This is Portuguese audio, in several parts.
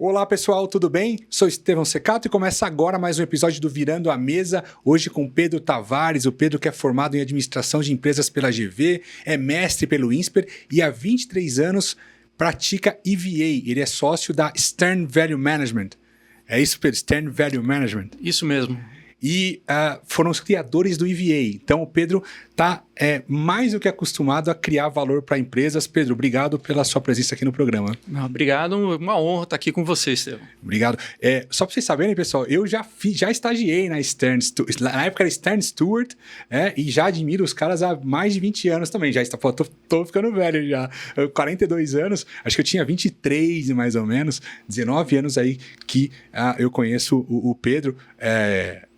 Olá pessoal, tudo bem? Sou Estevão Secato e começa agora mais um episódio do Virando a Mesa, hoje com Pedro Tavares, o Pedro que é formado em administração de empresas pela GV, é mestre pelo INSPER e há 23 anos pratica EVA, ele é sócio da Stern Value Management. É isso, Pedro? Stern Value Management. Isso mesmo. E foram os criadores do EVA. Então o Pedro está mais do que acostumado a criar valor para empresas. Pedro, obrigado pela sua presença aqui no programa. Obrigado, uma honra estar aqui com você, Estevão. Obrigado. Só para vocês saberem, pessoal, eu já estagiei na Stern, na época era Stern Stewart, e já admiro os caras há mais de 20 anos também. Tô ficando velho já. 42 anos, acho que eu tinha 23 mais ou menos, 19 anos aí que eu conheço o Pedro.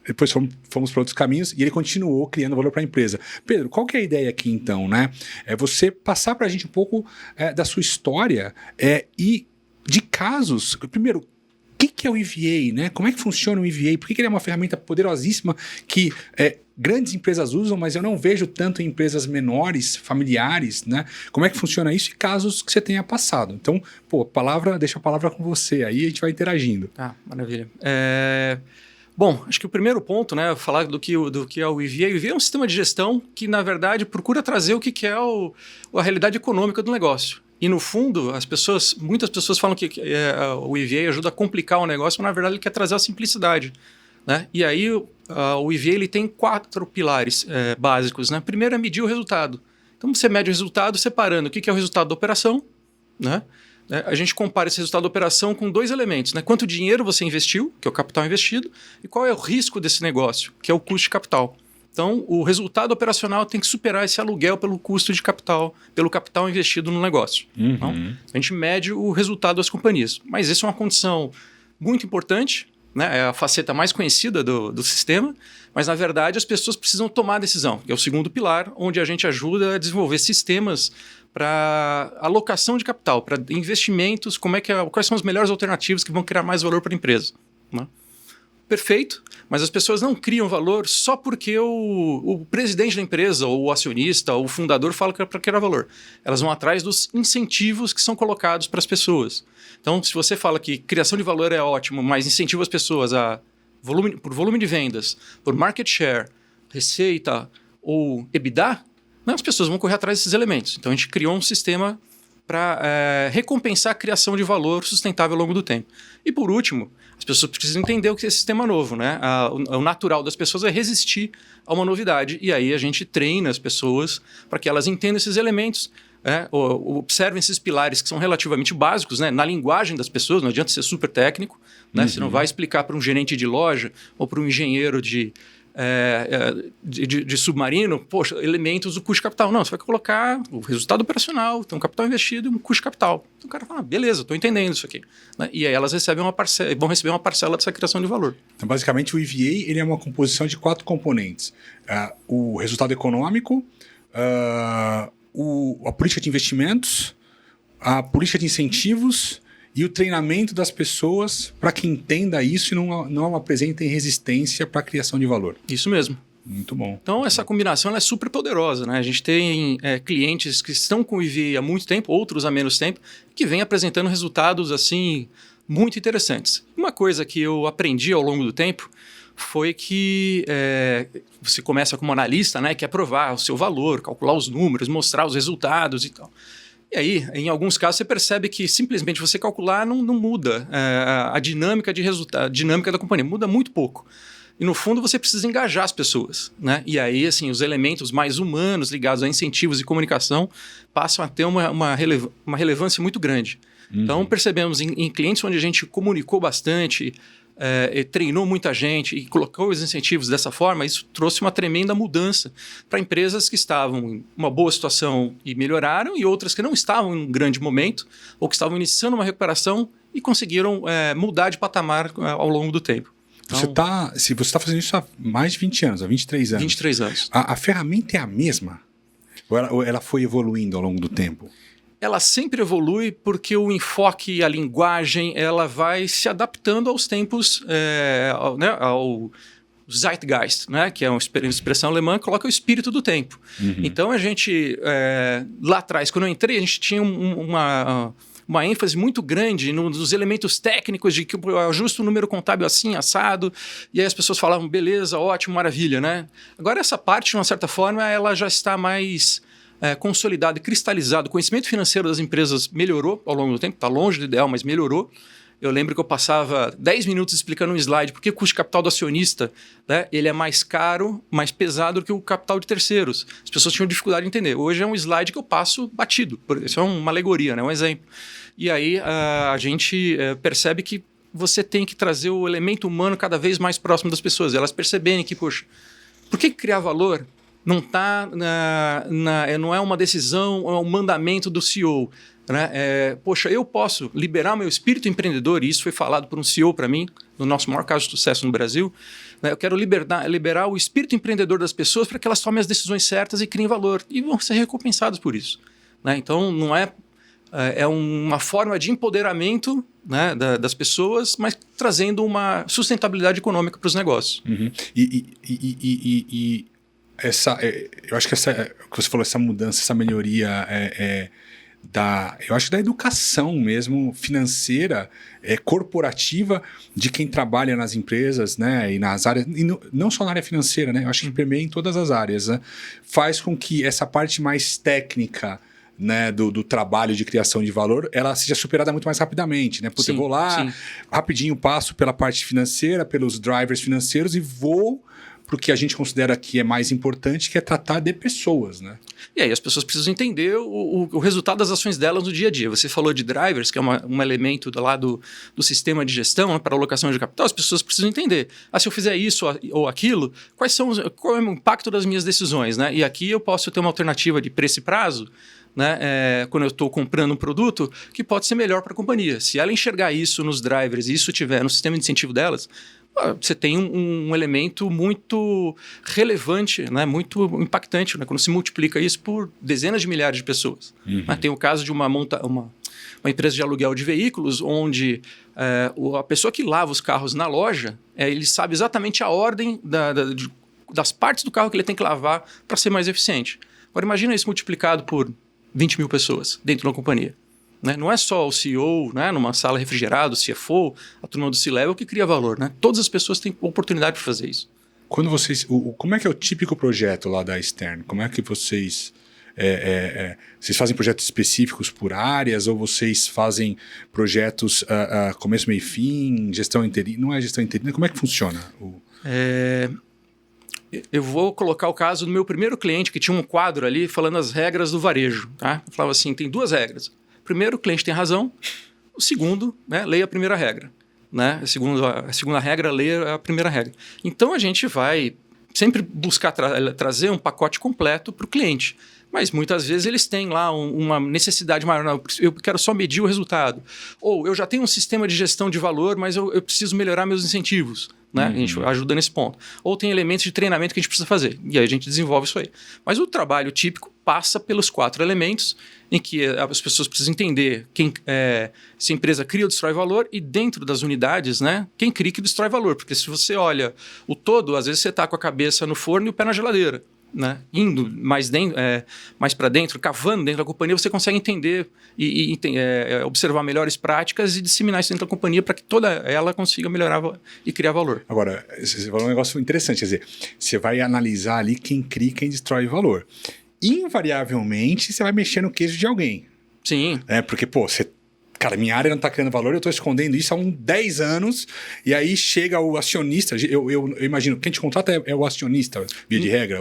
Depois fomos para outros caminhos e ele continuou criando valor para a empresa. Pedro, qual que é a ideia aqui então, né? É você passar para a gente um pouco da sua história e de casos. Primeiro, o que é o EVA, né? Como é que funciona o EVA? Por que ele é uma ferramenta poderosíssima que grandes empresas usam, mas eu não vejo tanto em empresas menores, familiares, né? Como é que funciona isso e casos que você tenha passado? Então, deixa a palavra com você, aí a gente vai interagindo. Maravilha. Bom, acho que o primeiro ponto, né, falar do que é o EVA. O EVA é um sistema de gestão que, na verdade, procura trazer o que é a realidade econômica do negócio. E, no fundo, muitas pessoas falam que o EVA ajuda a complicar o negócio, mas, na verdade, ele quer trazer a simplicidade, né? E aí, o EVA ele tem 4 pilares básicos, né? Primeiro é medir o resultado. Então, você mede o resultado separando o que é o resultado da operação, né? A gente compara esse resultado da operação com 2 elementos, né? Quanto dinheiro você investiu, que é o capital investido, e qual é o risco desse negócio, que é o custo de capital. Então, o resultado operacional tem que superar esse aluguel pelo custo de capital, pelo capital investido no negócio. Uhum. Então, a gente mede o resultado das companhias. Mas isso é uma condição muito importante, né? É a faceta mais conhecida do sistema, mas, na verdade, as pessoas precisam tomar a decisão, que é o segundo pilar, onde a gente ajuda a desenvolver sistemas para alocação de capital, para investimentos, quais são as melhores alternativas que vão criar mais valor para a empresa, né? Perfeito, mas as pessoas não criam valor só porque o presidente da empresa, ou o acionista, ou o fundador fala que é para criar valor. Elas vão atrás dos incentivos que são colocados para as pessoas. Então, se você fala que criação de valor é ótimo, mas incentiva as pessoas por volume de vendas, por market share, receita ou EBITDA, as pessoas vão correr atrás desses elementos. Então, a gente criou um sistema para recompensar a criação de valor sustentável ao longo do tempo. E, por último, as pessoas precisam entender o que é esse sistema novo, né? O natural das pessoas é resistir a uma novidade. E aí a gente treina as pessoas para que elas entendam esses elementos, observem esses pilares que são relativamente básicos, né? Na linguagem das pessoas, não adianta ser super técnico, né? Você não vai explicar para um gerente de loja ou para um engenheiro de submarino, elementos do custo de capital. Não, você vai colocar o resultado operacional, tem um capital investido e um custo de capital. Então o cara fala, beleza, estou entendendo isso aqui, né? E aí elas vão receber uma parcela dessa criação de valor. Então, basicamente, o EVA ele é uma composição de 4 componentes. O resultado econômico, a política de investimentos, a política de incentivos e o treinamento das pessoas para que entenda isso e não apresentem resistência para a criação de valor. Isso mesmo. Muito bom. Então, essa combinação ela é super poderosa, né? A gente tem clientes que estão com o EVA há muito tempo, outros há menos tempo, que vêm apresentando resultados assim muito interessantes. Uma coisa que eu aprendi ao longo do tempo foi que você começa como analista, né? Que é provar o seu valor, calcular os números, mostrar os resultados e tal. E aí, em alguns casos, você percebe que simplesmente você calcular não muda a dinâmica de resultado, a dinâmica da companhia, muda muito pouco. E, no fundo, você precisa engajar as pessoas, né? E aí, assim, os elementos mais humanos ligados a incentivos e comunicação passam a ter uma relevância muito grande. Uhum. Então, percebemos em clientes onde a gente comunicou bastante, treinou muita gente e colocou os incentivos dessa forma, isso trouxe uma tremenda mudança para empresas que estavam em uma boa situação e melhoraram, e outras que não estavam em um grande momento ou que estavam iniciando uma recuperação e conseguiram mudar de patamar ao longo do tempo. Então, você está fazendo isso há mais de 20 anos, há 23 anos. 23 anos. A ferramenta é a mesma? Ou ela foi evoluindo ao longo do tempo? Ela sempre evolui porque o enfoque, a linguagem, ela vai se adaptando aos tempos, ao Zeitgeist, né? Que é uma expressão alemã que coloca o espírito do tempo. Uhum. Então, a gente, lá atrás, quando eu entrei, a gente tinha uma ênfase muito grande nos elementos técnicos de que eu ajusto o número contábil assim, assado, e aí as pessoas falavam, beleza, ótimo, maravilha, né? Agora essa parte, de uma certa forma, ela já está mais consolidada e cristalizada. O conhecimento financeiro das empresas melhorou ao longo do tempo, está longe do ideal, mas melhorou. Eu lembro que eu passava 10 minutos explicando um slide porque o custo de capital do acionista, né, ele é mais caro, mais pesado do que o capital de terceiros. As pessoas tinham dificuldade de entender. Hoje é um slide que eu passo batido. Isso é uma alegoria, né, um exemplo. E aí a gente percebe que você tem que trazer o elemento humano cada vez mais próximo das pessoas. Elas perceberem que, poxa, por que criar valor não não é uma decisão, é um mandamento do CEO. Né? Poxa, eu posso liberar meu espírito empreendedor, e isso foi falado por um CEO para mim, no nosso maior caso de sucesso no Brasil. Né? Eu quero liberar o espírito empreendedor das pessoas para que elas tomem as decisões certas e criem valor, e vão ser recompensadas por isso. Né? Então, não é uma forma de empoderamento, né, das pessoas, mas trazendo uma sustentabilidade econômica para os negócios. Uhum. Eu acho que que você falou, essa mudança, essa melhoria eu acho que da educação mesmo, financeira, corporativa, de quem trabalha nas empresas, né, e nas áreas, e não só na área financeira, né, eu acho que permeia em todas as áreas, né, faz com que essa parte mais técnica, né, do trabalho de criação de valor, ela seja superada muito mais rapidamente, né? Porque eu vou lá, rapidinho passo pela parte financeira, pelos drivers financeiros e vou para o que a gente considera que é mais importante, que é tratar de pessoas, né? E aí as pessoas precisam entender o resultado das ações delas no dia a dia. Você falou de drivers, que é um elemento lá do sistema de gestão, né, para alocação de capital. As pessoas precisam entender. Se eu fizer isso ou aquilo, qual é o impacto das minhas decisões? Né? E aqui eu posso ter uma alternativa de preço e prazo, né, quando eu estou comprando um produto, que pode ser melhor para a companhia. Se ela enxergar isso nos drivers e isso tiver no sistema de incentivo delas, você tem um elemento muito relevante, né, muito impactante, né, quando se multiplica isso por dezenas de milhares de pessoas. Uhum. Tem o caso de uma empresa de aluguel de veículos, onde a pessoa que lava os carros na loja, ele sabe exatamente a ordem das partes do carro que ele tem que lavar para ser mais eficiente. Agora imagina isso multiplicado por 20 mil pessoas dentro de uma companhia. Né? Não é só o CEO, né, numa sala refrigerada, o CFO, a turma do C-Level que cria valor. Né? Todas as pessoas têm oportunidade de fazer isso. Quando como é que é o típico projeto lá da Stern? Como é que vocês fazem projetos específicos por áreas ou vocês fazem projetos começo, meio e fim, gestão interina? Não é gestão interina? Como é que funciona? Eu vou colocar o caso do meu primeiro cliente, que tinha um quadro ali falando as regras do varejo. Tá? Eu falava assim, tem 2 regras. Primeiro, o cliente tem razão. O segundo, né, leia a primeira regra. Né? A segunda regra, leia a primeira regra. Então, a gente vai sempre buscar trazer um pacote completo para o cliente. Mas muitas vezes eles têm lá uma necessidade maior. Não, eu quero só medir o resultado. Ou eu já tenho um sistema de gestão de valor, mas eu preciso melhorar meus incentivos. Né? A gente ajuda nesse ponto. Ou tem elementos de treinamento que a gente precisa fazer. E aí a gente desenvolve isso aí. Mas o trabalho típico passa pelos 4 elementos em que as pessoas precisam entender se a empresa cria ou destrói valor e dentro das unidades, né, quem cria que destrói valor. Porque se você olha o todo, às vezes você está com a cabeça no forno e o pé na geladeira. Né? Indo mais para dentro, cavando dentro da companhia, você consegue entender e observar melhores práticas e disseminar isso dentro da companhia para que toda ela consiga melhorar e criar valor. Agora, você falou um negócio interessante, quer dizer, você vai analisar ali quem cria e quem destrói valor. Invariavelmente, você vai mexer no queijo de alguém. Sim. Porque, cara, minha área não está criando valor, eu estou escondendo isso há uns 10 anos, e aí chega o acionista, eu imagino, quem te contrata é o acionista, via de regra?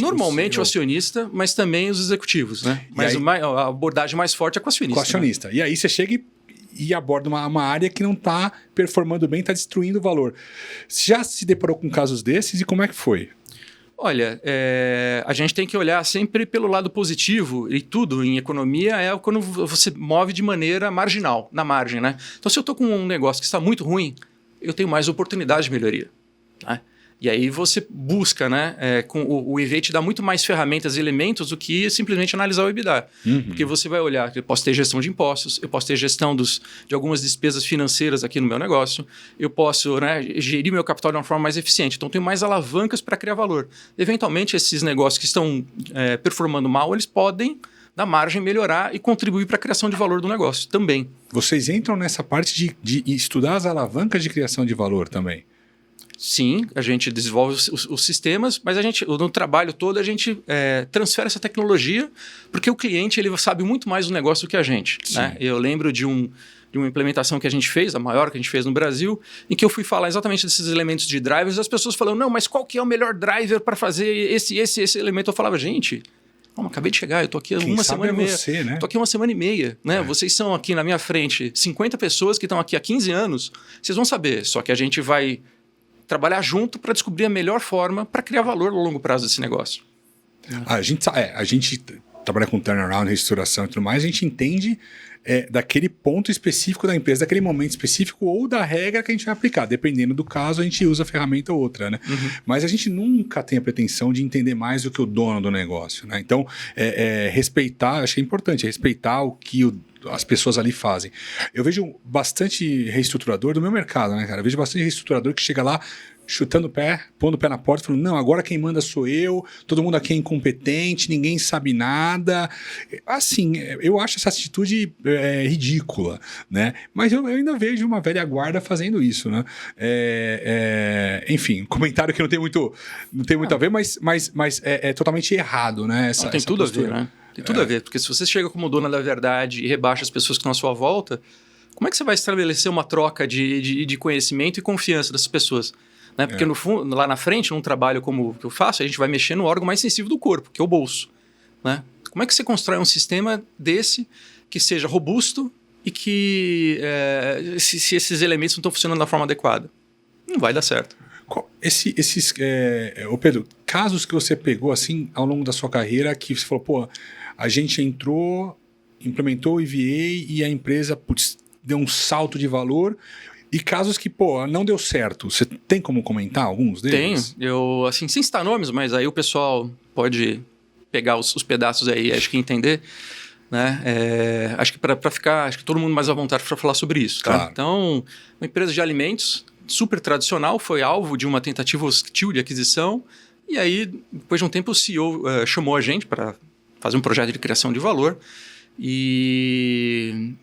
Normalmente o acionista, mas também os executivos, né? Mas a abordagem mais forte é com o acionista. Com o acionista. Né? E aí você chega e aborda uma área que não está performando bem, está destruindo o valor. Já se deparou com casos desses e como é que foi? Olha, a gente tem que olhar sempre pelo lado positivo e tudo em economia quando você move de maneira marginal, na margem, né? Então, se eu estou com um negócio que está muito ruim, eu tenho mais oportunidade de melhoria. Né? E aí você busca, né? Com o EV te dá muito mais ferramentas e elementos do que simplesmente analisar o EBITDA. Porque você vai olhar, eu posso ter gestão de impostos, eu posso ter gestão de algumas despesas financeiras aqui no meu negócio, eu posso, né, gerir meu capital de uma forma mais eficiente. Então, tenho mais alavancas para criar valor. Eventualmente, esses negócios que estão performando mal, eles podem, da margem melhorar e contribuir para a criação de valor do negócio também. Vocês entram nessa parte de estudar as alavancas de criação de valor também? Sim, a gente desenvolve os sistemas, mas no trabalho todo a gente transfere essa tecnologia porque o cliente ele sabe muito mais do negócio do que a gente. Né? Eu lembro de uma implementação que a gente fez, a maior que a gente fez no Brasil, em que eu fui falar exatamente desses elementos de drivers e as pessoas falando, não, mas qual que é o melhor driver para fazer esse elemento? Eu falava, gente... acabei de chegar, eu estou aqui uma semana e meia. Você, né? Estou aqui uma semana e meia. Né? Vocês são aqui na minha frente 50 pessoas que estão aqui há 15 anos. Vocês vão saber, só que a gente vai trabalhar junto para descobrir a melhor forma para criar valor no longo prazo desse negócio. A gente trabalha com turnaround, reestruturação e tudo mais, a gente entende daquele ponto específico da empresa, daquele momento específico ou da regra que a gente vai aplicar. Dependendo do caso, a gente usa a ferramenta ou outra, né? Mas a gente nunca tem a pretensão de entender mais do que o dono do negócio, né? Então, respeitar, acho que é importante, respeitar o que as pessoas ali fazem. Eu vejo bastante reestruturador do meu mercado, né, cara? Eu vejo bastante reestruturador que chega lá chutando o pé, pondo o pé na porta, falando, não, agora quem manda sou eu, todo mundo aqui é incompetente, ninguém sabe nada. Assim, eu acho essa atitude ridícula, né? Mas eu ainda vejo uma velha guarda fazendo isso, né? Enfim, um comentário que não tem muito a ver, mas é totalmente errado, né? Tem tudo postura. A ver, né? Tem tudo a ver, porque se você chega como dona da verdade e rebaixa as pessoas que estão à sua volta, como é que você vai estabelecer uma troca de conhecimento e confiança dessas pessoas? Né? Porque no fundo, lá na frente, num trabalho como o que eu faço, a gente vai mexer no órgão mais sensível do corpo, que é o bolso. Né? Como é que você constrói um sistema desse que seja robusto e que se esses elementos não estão funcionando da forma adequada? Não vai dar certo. Ô Pedro, casos que você pegou assim ao longo da sua carreira que você falou, pô, a gente entrou, implementou o EVA e a empresa deu um salto de valor, e casos que, pô, não deu certo. Você tem como comentar alguns deles? Tenho. Eu, assim, sem citar nomes, mas aí o pessoal pode pegar os pedaços aí, acho que entender. Né? Acho que para ficar, acho que todo mundo mais à vontade para falar sobre isso. Tá? Claro. Então, uma empresa de alimentos super tradicional foi alvo de uma tentativa hostil de aquisição, e aí, depois de um tempo, o CEO chamou a gente para fazer um projeto de criação de valor, e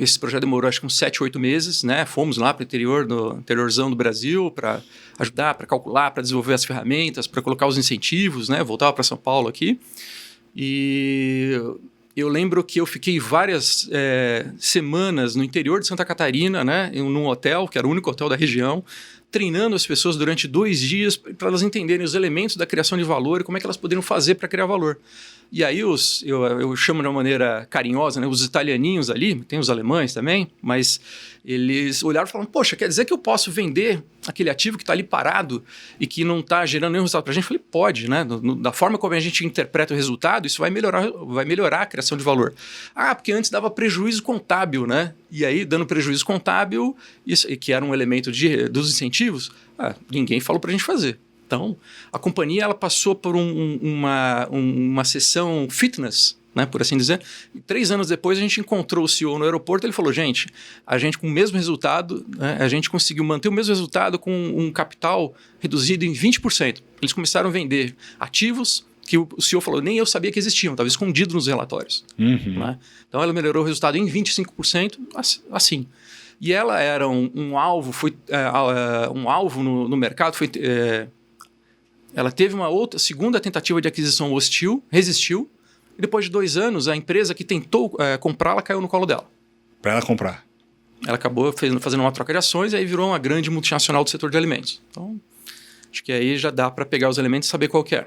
esse projeto demorou acho que uns 7, 8 meses, né? Fomos lá para o interiorzão do Brasil para ajudar, para calcular, para desenvolver as ferramentas, para colocar os incentivos, né? Voltava para São Paulo aqui. E eu lembro que eu fiquei várias semanas no interior de Santa Catarina, né? Num hotel, que era o único hotel da região, treinando as pessoas durante 2 dias para elas entenderem os elementos da criação de valor e como é que elas poderiam fazer para criar valor. E aí eu chamo de uma maneira carinhosa, né, os italianinhos ali, tem os alemães também, mas eles olharam e falaram, poxa, quer dizer que eu posso vender aquele ativo que está ali parado e que não está gerando nenhum resultado para a gente? Eu falei, pode, né? Da forma como a gente interpreta o resultado, isso vai melhorar a criação de valor. Ah, porque antes dava prejuízo contábil, né? E aí, dando prejuízo contábil, isso, que era um elemento dos incentivos, ninguém falou para a gente fazer. Então, a companhia ela passou por uma sessão fitness, né, por assim dizer. E 3 anos depois, a gente encontrou o CEO no aeroporto e ele falou, gente, a gente com o mesmo resultado, né, a gente conseguiu manter o mesmo resultado com um capital reduzido em 20%. Eles começaram a vender ativos que o CEO falou, nem eu sabia que existiam, estava escondido nos relatórios. Né? Então, ela melhorou o resultado em 25%, assim. E ela era um alvo, um alvo no mercado, ela teve uma segunda tentativa de aquisição hostil, resistiu, e depois de 2 anos, a empresa que tentou comprá-la caiu no colo dela. Para ela comprar. Ela acabou fazendo uma troca de ações e aí virou uma grande multinacional do setor de alimentos. Então, acho que aí já dá para pegar os elementos e saber qual que é.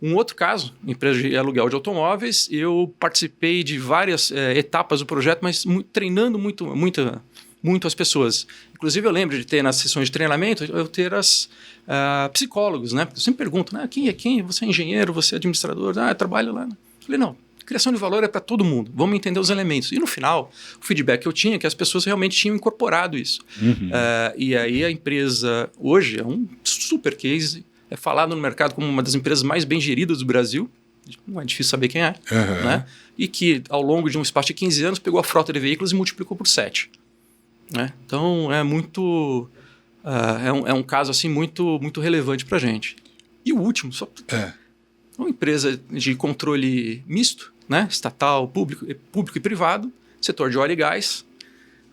Um outro caso, empresa de aluguel de automóveis, eu participei de várias etapas do projeto, mas treinando muito as pessoas. Inclusive, eu lembro de ter nas sessões de treinamento, eu ter psicólogos, né? Porque eu sempre pergunto, né? Quem é quem? Você é engenheiro, você é administrador? Eu trabalho lá. Eu falei, não, criação de valor é para todo mundo. Vamos entender os elementos. E no final, o feedback que eu tinha é que as pessoas realmente tinham incorporado isso. E aí a empresa, hoje, é um super case, é falado no mercado como uma das empresas mais bem geridas do Brasil. Não é difícil saber quem é. Né? E que, ao longo de um espaço de 15 anos, pegou a frota de veículos e multiplicou por 7. Né? Então, é muito... é um caso assim, muito relevante para a gente. E o último, uma empresa de controle misto, né? Estatal, público e privado, setor de óleo e gás.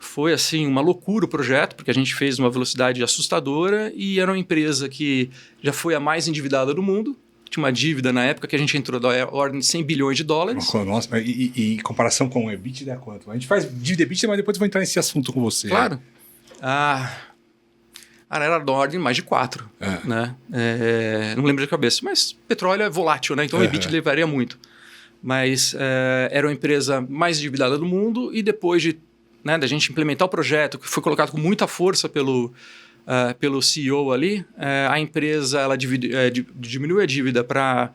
Foi assim uma loucura o projeto, porque a gente fez uma velocidade assustadora e era uma empresa que já foi a mais endividada do mundo. Tinha uma dívida na época que a gente entrou da ordem de 100 bilhões de dólares. Nossa, e em comparação com o EBITDA, quanto? A gente faz dívida EBITDA, mas depois eu vou entrar nesse assunto com você. Claro. Era da ordem de mais de 4. Né? Não lembro de cabeça, mas petróleo é volátil, né? Então o EBITDA levaria muito. Mas era uma empresa mais endividada do mundo e depois da gente implementar o projeto, que foi colocado com muita força pelo CEO ali, a empresa ela diminuiu a dívida para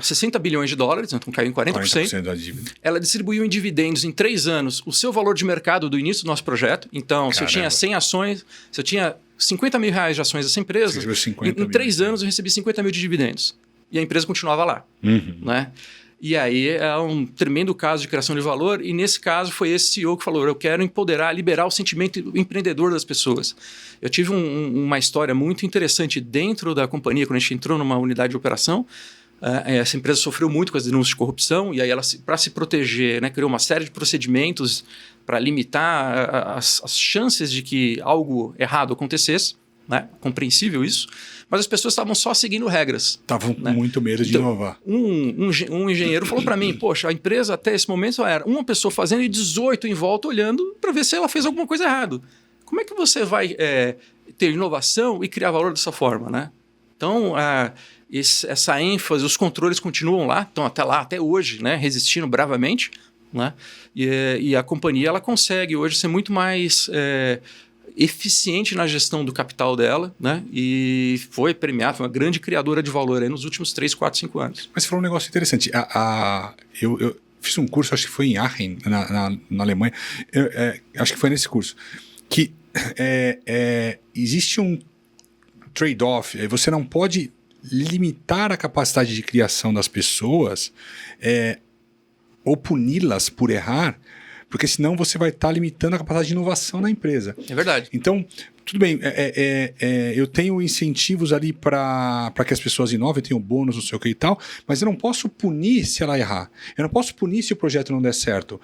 60 bilhões de dólares, então caiu em 40%. 40% da dívida. Ela distribuiu em dividendos em 3 anos o seu valor de mercado do início do nosso projeto. Então, se eu tinha 100 ações, se eu tinha 50 mil reais de ações dessa empresa, em 3 anos eu recebi 50 mil de dividendos. E a empresa continuava lá. Né? E aí é um tremendo caso de criação de valor. E nesse caso foi esse CEO que falou, eu quero empoderar, liberar o sentimento empreendedor das pessoas. Eu tive uma história muito interessante dentro da companhia, quando a gente entrou numa unidade de operação. Essa empresa sofreu muito com as denúncias de corrupção e aí ela, para se proteger, né, criou uma série de procedimentos para limitar as chances de que algo errado acontecesse. Né? Compreensível isso. Mas as pessoas estavam só seguindo regras. Estavam com muito medo de inovar. Um engenheiro falou para mim, poxa, a empresa até esse momento só era uma pessoa fazendo e 18 em volta olhando para ver se ela fez alguma coisa errada. Como é que você vai ter inovação e criar valor dessa forma? Né? Então, essa ênfase, os controles continuam lá, estão até hoje, né, resistindo bravamente. Né? E a companhia ela consegue hoje ser muito mais eficiente na gestão do capital dela, né? E foi premiada, foi uma grande criadora de valor aí nos últimos 3, 4, 5 anos. Mas você falou um negócio interessante. Eu fiz um curso, acho que foi em Aachen, na Alemanha, acho que foi nesse curso, que existe um trade-off, você não pode limitar a capacidade de criação das pessoas ou puni-las por errar, porque senão você vai estar limitando a capacidade de inovação na empresa. É verdade. Então, tudo bem, eu tenho incentivos ali para que as pessoas inovem, eu tenho bônus, não sei o que e tal, mas eu não posso punir se ela errar. Eu não posso punir se o projeto não der certo.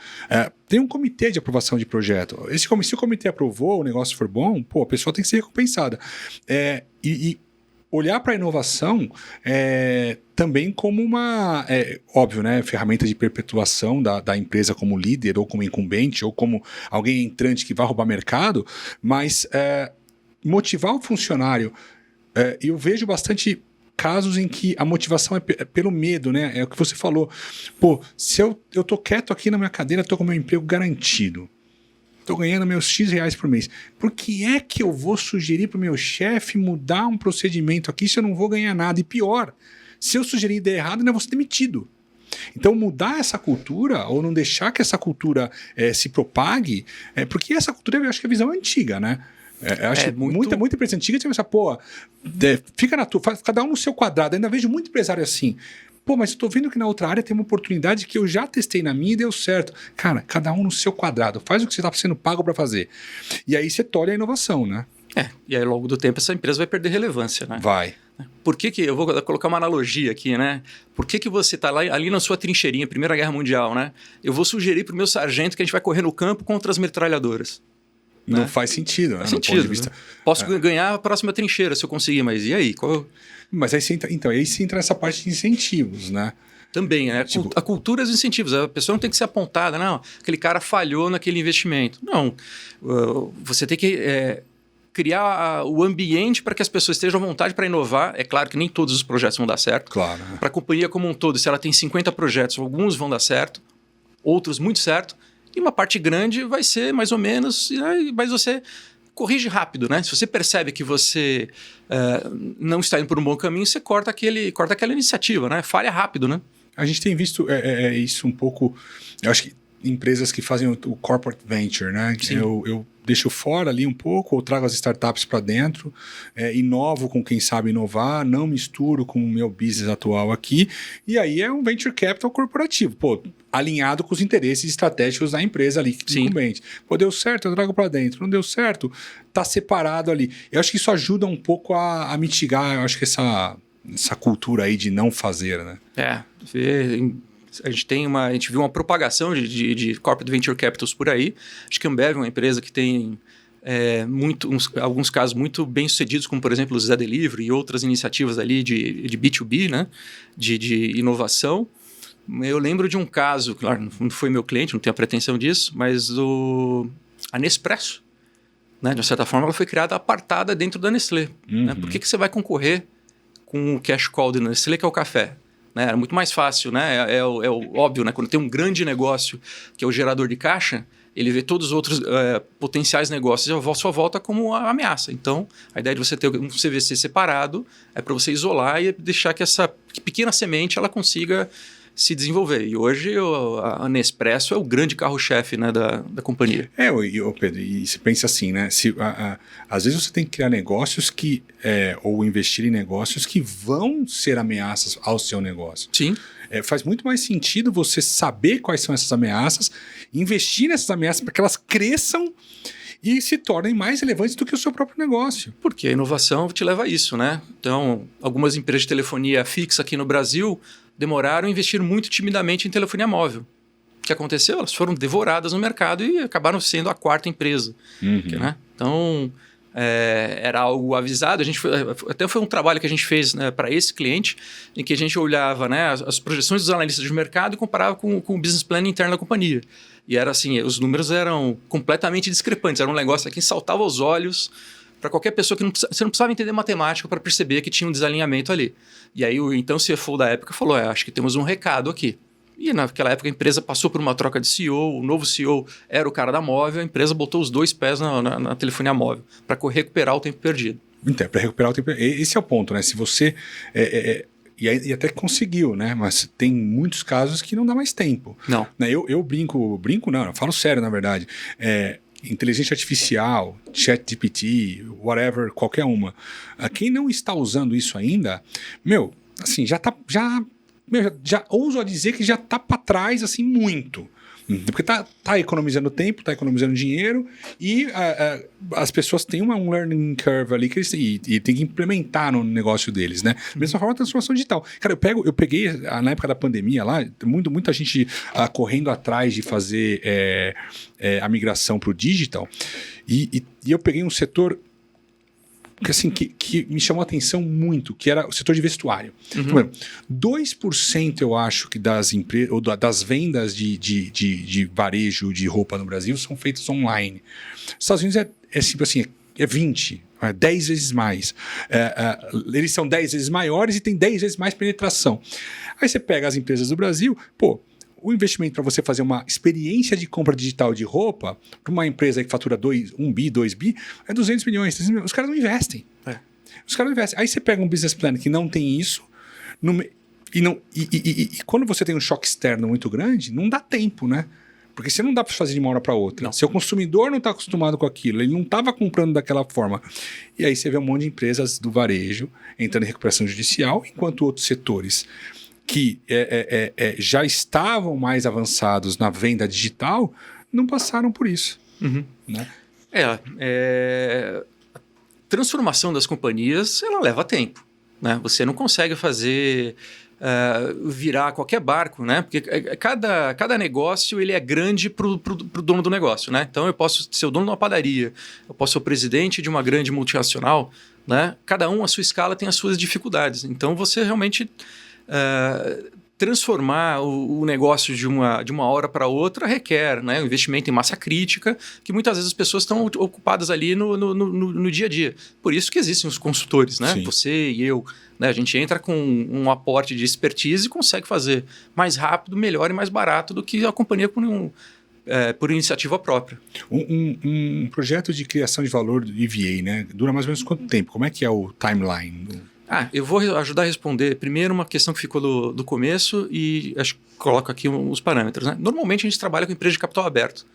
Tem um comitê de aprovação de projeto. Se o comitê aprovou, o negócio for bom, a pessoa tem que ser recompensada. E olhar para a inovação também como uma, óbvio, né, ferramenta de perpetuação da empresa como líder ou como incumbente ou como alguém entrante que vai roubar mercado, mas motivar o funcionário, eu vejo bastante casos em que a motivação é pelo medo, né? É o que você falou. Se eu tô quieto aqui na minha cadeira, tô com meu emprego garantido. Estou ganhando meus X reais por mês. Por que é que eu vou sugerir para o meu chefe mudar um procedimento aqui se eu não vou ganhar nada? E pior, se eu sugerir e der errado, eu vou ser demitido. Então, mudar essa cultura, ou não deixar que essa cultura se propague, porque essa cultura, eu acho que a visão é antiga, né? Acho que muita empresa antiga tinha essa, fica na tua, cada um no seu quadrado. Ainda vejo muito empresário assim. Mas eu tô vendo que na outra área tem uma oportunidade que eu já testei na minha e deu certo. Cara, cada um no seu quadrado. Faz o que você está sendo pago para fazer. E aí você tolhe a inovação, né? E aí, ao longo do tempo, essa empresa vai perder relevância, né? Vai. Por que eu vou colocar uma analogia aqui, né? Por que você está ali na sua trincheirinha, Primeira Guerra Mundial, né? Eu vou sugerir para o meu sargento que a gente vai correr no campo contra as metralhadoras. Não faz sentido, né? Faz sentido. Vista... Posso ganhar a próxima trincheira se eu conseguir, mas e aí? Mas aí você entra nessa parte de incentivos, né? Também, né? A cultura dos incentivos. A pessoa não tem que ser apontada, não. Aquele cara falhou naquele investimento. Não. Você tem que criar o ambiente para que as pessoas estejam à vontade para inovar. É claro que nem todos os projetos vão dar certo. Claro. Para a companhia como um todo, se ela tem 50 projetos, alguns vão dar certo, outros muito certo. E uma parte grande vai ser mais ou menos, mas você corrige rápido, né? Se você percebe que você não está indo por um bom caminho, você corta aquela iniciativa, né? Falha rápido, né? A gente tem visto isso um pouco, eu acho que empresas que fazem o corporate venture, né? Eu deixo fora ali um pouco, ou trago as startups para dentro, inovo com quem sabe inovar, não misturo com o meu business atual aqui, e aí é um venture capital corporativo, alinhado com os interesses estratégicos da empresa ali, incumbente. Deu certo, eu trago para dentro. Não deu certo, tá separado ali. Eu acho que isso ajuda um pouco a mitigar, eu acho que essa cultura aí de não fazer, né? A gente viu uma propagação de corporate venture capitals por aí. Acho que a Ambev é uma empresa que tem alguns casos muito bem sucedidos, como por exemplo o Zé Delivery e outras iniciativas ali de B2B, né? de inovação. Eu lembro de um caso, claro, não foi meu cliente, não tenho a pretensão disso, mas a Nespresso, né? De uma certa forma, ela foi criada apartada dentro da Nestlé. Né? Por que você vai concorrer com o cash call da Nestlé, que é o café? Né? Era muito mais fácil, né? É o óbvio, né? Quando tem um grande negócio, que é o gerador de caixa, ele vê todos os outros potenciais negócios à sua volta como uma ameaça. Então, a ideia de você ter um CVC separado é para você isolar e deixar que essa pequena semente ela consiga se desenvolver. E hoje a Nespresso é o grande carro-chefe, né, da companhia. Pedro, e você pensa assim, né? Às vezes você tem que criar negócios ou investir em negócios que vão ser ameaças ao seu negócio. Sim. Faz muito mais sentido você saber quais são essas ameaças, investir nessas ameaças para que elas cresçam e se tornem mais relevantes do que o seu próprio negócio. Porque a inovação te leva a isso, né? Então, algumas empresas de telefonia fixa aqui no Brasil demoraram a investir muito timidamente em telefonia móvel. O que aconteceu? Elas foram devoradas no mercado e acabaram sendo a quarta empresa. Né? Então, era algo avisado. Até foi um trabalho que a gente fez, né, para esse cliente, em que a gente olhava, né, as projeções dos analistas de mercado e comparava com o business plan interno da companhia. E era assim, os números eram completamente discrepantes. Era um negócio que saltava aos olhos para qualquer pessoa que você não precisava entender matemática para perceber que tinha um desalinhamento ali. E aí então o CFO da época falou, acho que temos um recado aqui. E naquela época a empresa passou por uma troca de CEO, o novo CEO era o cara da móvel, a empresa botou os dois pés na telefonia móvel para recuperar o tempo perdido. Então, para recuperar o tempo. Esse é o ponto, né? Se você... E até conseguiu, né? Mas tem muitos casos que não dá mais tempo. Não. Eu brinco não, eu falo sério, na verdade. Inteligência artificial, ChatGPT, whatever, qualquer uma. Quem não está usando isso ainda, assim, já ouso a dizer que já está para trás, assim, muito. Porque tá economizando tempo, tá economizando dinheiro e as pessoas têm um learning curve ali que eles têm que implementar no negócio deles, né? Mesma forma a transformação digital. Cara, eu peguei na época da pandemia lá, muita gente correndo atrás de fazer a migração para o digital e eu peguei um setor que me chamou a atenção muito, que era o setor de vestuário. 2% eu acho que das empresas, ou das vendas de varejo de roupa no Brasil são feitas online. Nos Estados Unidos é tipo assim, é 20%. 10 vezes mais. Eles são 10 vezes maiores e tem 10 vezes mais penetração. Aí você pega as empresas do Brasil, o investimento para você fazer uma experiência de compra digital de roupa para uma empresa que fatura 1 bi, 2 bi, é 200 milhões. 300 milhões. Os caras não investem. Os caras não investem. Aí você pega um business plan que não tem isso, e quando você tem um choque externo muito grande, não dá tempo, né? Porque você não dá para fazer de uma hora para outra. Não. Seu consumidor não está acostumado com aquilo, ele não estava comprando daquela forma. E aí você vê um monte de empresas do varejo entrando em recuperação judicial, enquanto outros setores que já estavam mais avançados na venda digital, não passaram por isso. Né? A transformação das companhias, ela leva tempo. Né? Você não consegue fazer virar qualquer barco, né? Porque cada negócio ele é grande para o dono do negócio. Né? Então eu posso ser o dono de uma padaria, eu posso ser o presidente de uma grande multinacional. Né? Cada um, a sua escala, tem as suas dificuldades. Então você realmente... transformar o negócio de uma hora para outra requer, né, um investimento em massa crítica, que muitas vezes as pessoas estão ocupadas ali no dia a dia. Por isso que existem os consultores, né? Sim. Você e eu, né? A gente entra com um aporte de expertise e consegue fazer mais rápido, melhor e mais barato do que a companhia por iniciativa própria. Um projeto de criação de valor do EVA, né? Dura mais ou menos quanto tempo? Como é que é o timeline? Eu vou ajudar a responder primeiro uma questão que ficou do começo e acho que coloco aqui os parâmetros. Né? Normalmente a gente trabalha com empresas de capital aberto.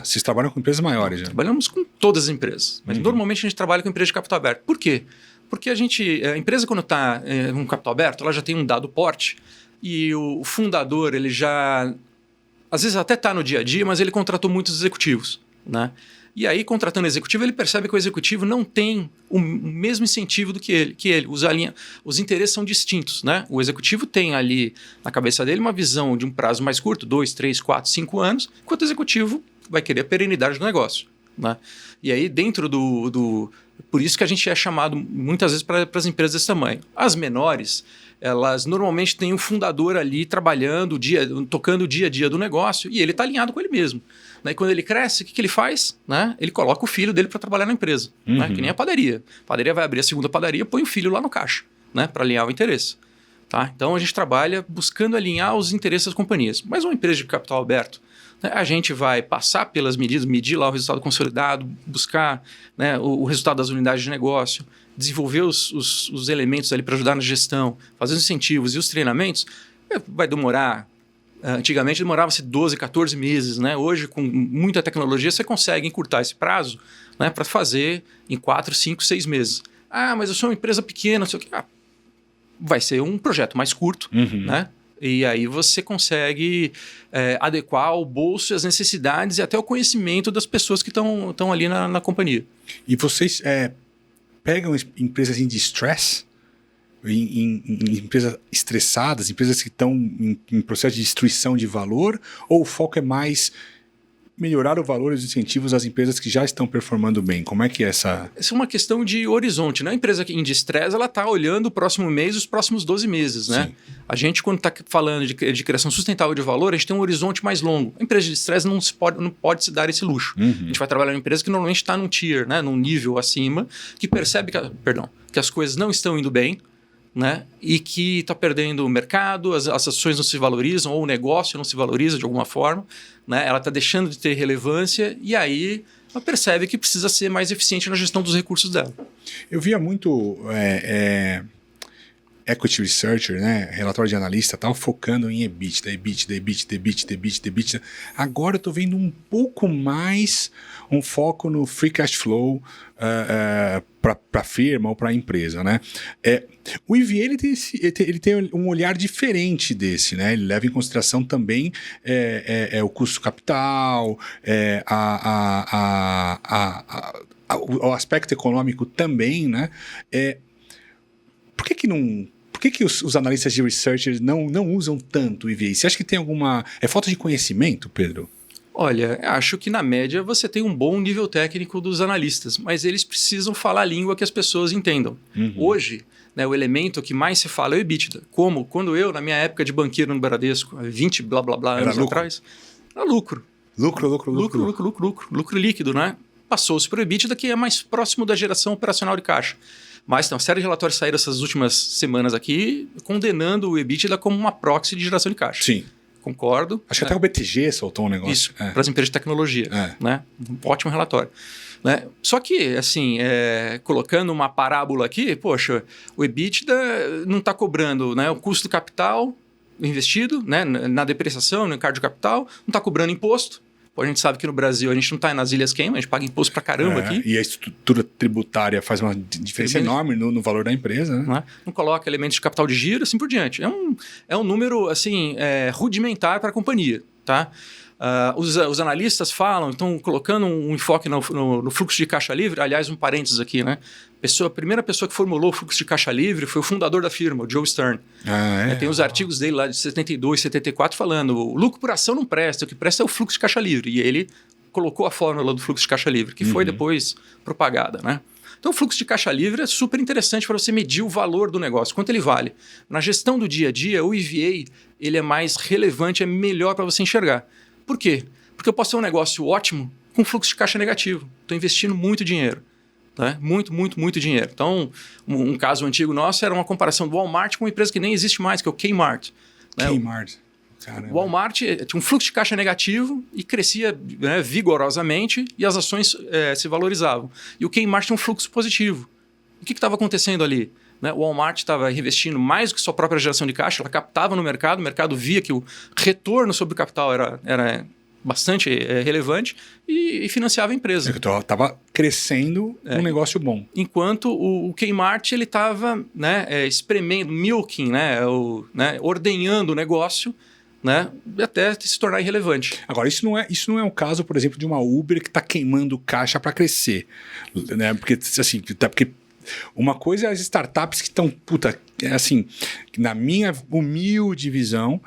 Vocês trabalham com empresas maiores já? Trabalhamos com todas as empresas, mas normalmente a gente trabalha com empresas de capital aberto. Por quê? Porque a empresa quando está com capital aberto, ela já tem um dado porte e o fundador, ele já, às vezes até está no dia a dia, mas ele contratou muitos executivos. Né? E aí, contratando o executivo, ele percebe que o executivo não tem o mesmo incentivo do que ele. Os interesses são distintos, né? O executivo tem ali na cabeça dele uma visão de um prazo mais curto, 2, 3, 4, 5 anos, enquanto o executivo vai querer a perenidade do negócio, né? E aí, dentro por isso que a gente é chamado muitas vezes para as empresas desse tamanho. As menores, elas normalmente têm um fundador ali trabalhando, tocando o dia a dia do negócio, e ele está alinhado com ele mesmo. E quando ele cresce, o que ele faz? Né? Ele coloca o filho dele para trabalhar na empresa, né? Que nem a padaria. A padaria vai abrir a segunda padaria, põe o filho lá no caixa, né? Para alinhar o interesse. Tá? Então a gente trabalha buscando alinhar os interesses das companhias. Mas uma empresa de capital aberto, né? A gente vai passar pelas medidas, medir lá o resultado consolidado, buscar, né, o resultado das unidades de negócio, desenvolver os elementos ali para ajudar na gestão, fazer os incentivos e os treinamentos. Vai demorar. Antigamente demorava-se 12, 14 meses, né? Hoje, com muita tecnologia, você consegue encurtar esse prazo, né, para fazer em 4, 5, 6 meses. Ah, mas eu sou uma empresa pequena, não sei o quê. Vai ser um projeto mais curto, né? E aí você consegue adequar o bolso, as necessidades e até o conhecimento das pessoas que estão ali na companhia. E vocês pegam empresas em distress? Em empresas estressadas, empresas que estão em processo de destruição de valor, ou o foco é mais melhorar o valor e os incentivos das empresas que já estão performando bem? Como é que é essa... Essa é uma questão de horizonte, né? A empresa em distress, ela está olhando o próximo mês, os próximos 12 meses, né? Sim. A gente, quando está falando de criação sustentável de valor, a gente tem um horizonte mais longo. A empresa de distress não pode se dar esse luxo. A gente vai trabalhar em uma empresa que normalmente está num tier, né? Num nível acima, que percebe que as coisas não estão indo bem, né? E que está perdendo o mercado, as ações não se valorizam, ou o negócio não se valoriza de alguma forma, né? Ela está deixando de ter relevância e aí ela percebe que precisa ser mais eficiente na gestão dos recursos dela. Eu via muito equity researcher, né? Relatório de analista, tal, focando em EBITDA. Agora eu estou vendo um pouco mais um foco no free cash flow para a firma ou para a empresa, né? O EVA ele tem um olhar diferente desse, né? Ele leva em consideração também o custo capital, o aspecto econômico também, né? Por que os analistas de research não usam tanto o EVA? Você acha que tem alguma... É falta de conhecimento, Pedro? Olha, acho que na média você tem um bom nível técnico dos analistas, mas eles precisam falar a língua que as pessoas entendam. Hoje, né, o elemento que mais se fala é o EBITDA. Como quando eu, na minha época de banqueiro no Bradesco, 20 blá blá blá anos atrás, era lucro. Lucro líquido, né? Passou-se para o EBITDA, que é mais próximo da geração operacional de caixa. Mas tem uma série de relatórios saíram essas últimas semanas aqui condenando o EBITDA como uma proxy de geração de caixa. Sim. Concordo. Acho que até o BTG soltou um negócio. Isso, para as empresas de tecnologia. Né? Um ótimo relatório. Né? Só que, assim, colocando uma parábola aqui, poxa, o EBITDA não está cobrando, né, o custo do capital investido, né, na depreciação, no encargo de capital, não está cobrando imposto. Pô, a gente sabe que no Brasil a gente não está nas Ilhas Cayman, a gente paga imposto pra caramba aqui. E a estrutura tributária faz uma diferença enorme no valor da empresa, né? Não coloca elementos de capital de giro, assim por diante. É um número assim, rudimentar para a companhia, tá? Os analistas falam, estão colocando um enfoque no fluxo de caixa livre. Aliás, um parênteses aqui, né? A primeira pessoa que formulou o fluxo de caixa livre foi o fundador da firma, o Joe Stern. Tem os artigos dele lá de 72, 74 falando o lucro por ação não presta, o que presta é o fluxo de caixa livre. E ele colocou a fórmula do fluxo de caixa livre, que foi depois propagada, né? Então, o fluxo de caixa livre é super interessante para você medir o valor do negócio, quanto ele vale. Na gestão do dia a dia, o EVA ele é mais relevante, é melhor para você enxergar. Por quê? Porque eu posso ter um negócio ótimo com fluxo de caixa negativo. Estou investindo muito dinheiro. Né? Muito dinheiro. Então, um caso antigo nosso era uma comparação do Walmart com uma empresa que nem existe mais, que é o Kmart. Né? Kmart. Caramba. O Walmart tinha um fluxo de caixa negativo e crescia, né, vigorosamente e as ações se valorizavam. E o Kmart tinha um fluxo positivo. O que estava acontecendo ali? Né? O Walmart estava reinvestindo mais do que sua própria geração de caixa, ela captava no mercado, o mercado via que o retorno sobre o capital era bastante relevante e financiava a empresa. Estava crescendo um negócio bom. Enquanto o Kmart estava, né, espremendo, milking, né, ordenhando o negócio, né, até se tornar irrelevante. Agora, isso não é um caso, por exemplo, de uma Uber que está queimando caixa para crescer, né? Porque, assim, porque uma coisa é as startups que estão, assim, na minha humilde visão,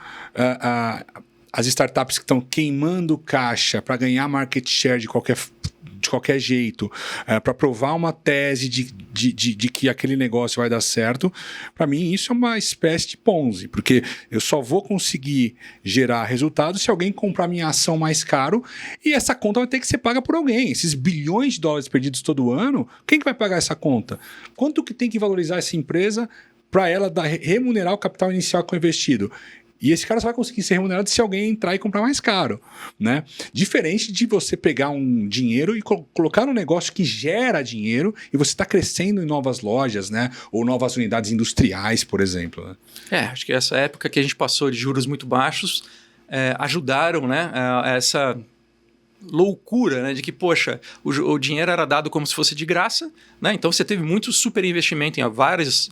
as startups que estão queimando caixa para ganhar market share de qualquer jeito, para provar uma tese de que aquele negócio vai dar certo, para mim isso é uma espécie de Ponzi, porque eu só vou conseguir gerar resultado se alguém comprar minha ação mais caro e essa conta vai ter que ser paga por alguém. Esses bilhões de dólares perdidos todo ano, quem que vai pagar essa conta? Quanto que tem que valorizar essa empresa para ela remunerar o capital inicial que foi investido? E esse cara só vai conseguir ser remunerado se alguém entrar e comprar mais caro, né? Diferente de você pegar um dinheiro e colocar num negócio que gera dinheiro e você está crescendo em novas lojas, né? Ou novas unidades industriais, por exemplo. Né? Acho que essa época que a gente passou de juros muito baixos ajudaram, né, essa loucura, né, de que, poxa, o dinheiro era dado como se fosse de graça, né? Então você teve muito super investimento em várias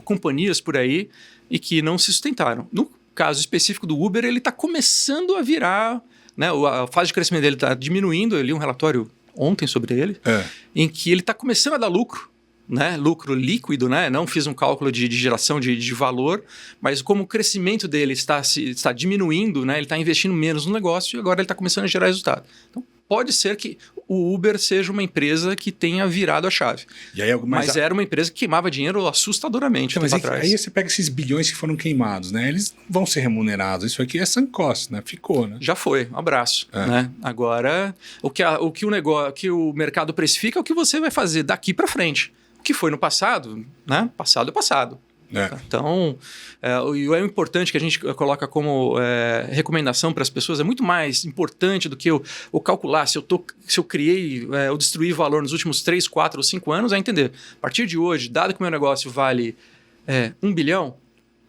companhias por aí e que não se sustentaram. No caso específico do Uber, ele está começando a virar, né, a fase de crescimento dele está diminuindo. Eu li um relatório ontem sobre ele, em que ele está começando a dar lucro, né, lucro líquido, né? Não fiz um cálculo de geração de valor, mas como o crescimento dele está diminuindo, né, ele está investindo menos no negócio e agora ele está começando a gerar resultado. Então, pode ser que o Uber seja uma empresa que tenha virado a chave. E aí, mas era uma empresa que queimava dinheiro assustadoramente. Então, mas aí você pega esses bilhões que foram queimados, né? Eles não vão ser remunerados. Isso aqui é sunk cost, né? Ficou, né? Já foi, um abraço. Né? Agora, o que o mercado precifica é o que você vai fazer daqui para frente. O que foi no passado, né? Passado é passado. Então, o importante que a gente coloca como recomendação para as pessoas é muito mais importante do que eu calcular se eu criei ou destruí valor nos últimos 3, 4 ou 5 anos, é entender. A partir de hoje, dado que o meu negócio vale 1 bilhão,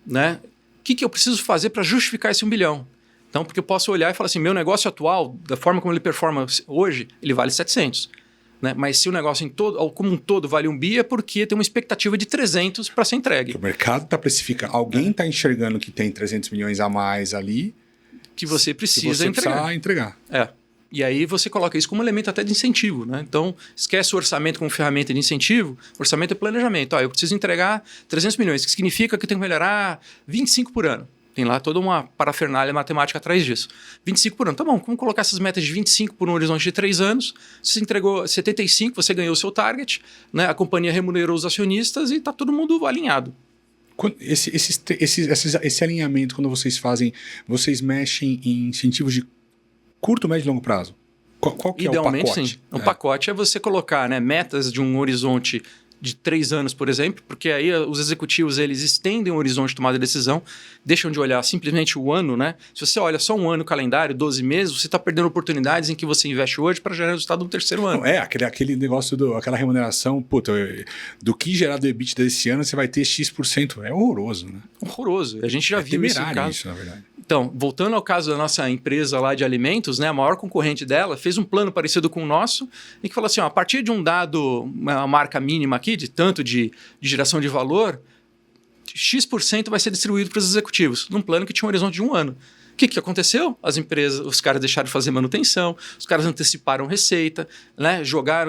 né, o que eu preciso fazer para justificar esse 1 bilhão? Então, porque eu posso olhar e falar assim, meu negócio atual, da forma como ele performa hoje, ele vale 700. Né? Mas se o negócio como um todo vale 1 bi, é porque tem uma expectativa de 300 para ser entregue. O mercado está precificando. Alguém está enxergando que tem 300 milhões a mais ali. Que você precisa entregar. E aí você coloca isso como elemento até de incentivo. Né? Então, esquece o orçamento como ferramenta de incentivo. O orçamento é planejamento. Eu preciso entregar 300 milhões, que significa que eu tenho que melhorar 25 por ano. Tem lá toda uma parafernália matemática atrás disso. 25 por ano. Tá bom, vamos colocar essas metas de 25 por um horizonte de 3 anos. Você entregou 75, você ganhou o seu target, né? A companhia remunerou os acionistas e está todo mundo alinhado. Esse alinhamento, quando vocês fazem, vocês mexem em incentivos de curto, médio e longo prazo? Qual que Idealmente, é o pacote? Sim. O pacote é você colocar, né, metas de um horizonte de 3 anos, por exemplo, porque aí os executivos eles estendem o horizonte de tomada de decisão, deixam de olhar simplesmente o ano, né? Se você olha só um ano calendário, 12 meses, você está perdendo oportunidades em que você investe hoje para gerar resultado no terceiro ano. Não, aquele negócio, aquela remuneração, do que gerar do EBITDA desse ano, você vai ter X%. É horroroso, né? Horroroso. A gente já viu isso em caso. Isso, na verdade. Então, voltando ao caso da nossa empresa lá de alimentos, né, a maior concorrente dela fez um plano parecido com o nosso, em que falou assim, a partir de um dado, uma marca mínima aqui, de tanto de geração de valor, X% vai ser distribuído para os executivos, num plano que tinha um horizonte de 1 ano. O que aconteceu? Os caras deixaram de fazer manutenção, os caras anteciparam receita, né,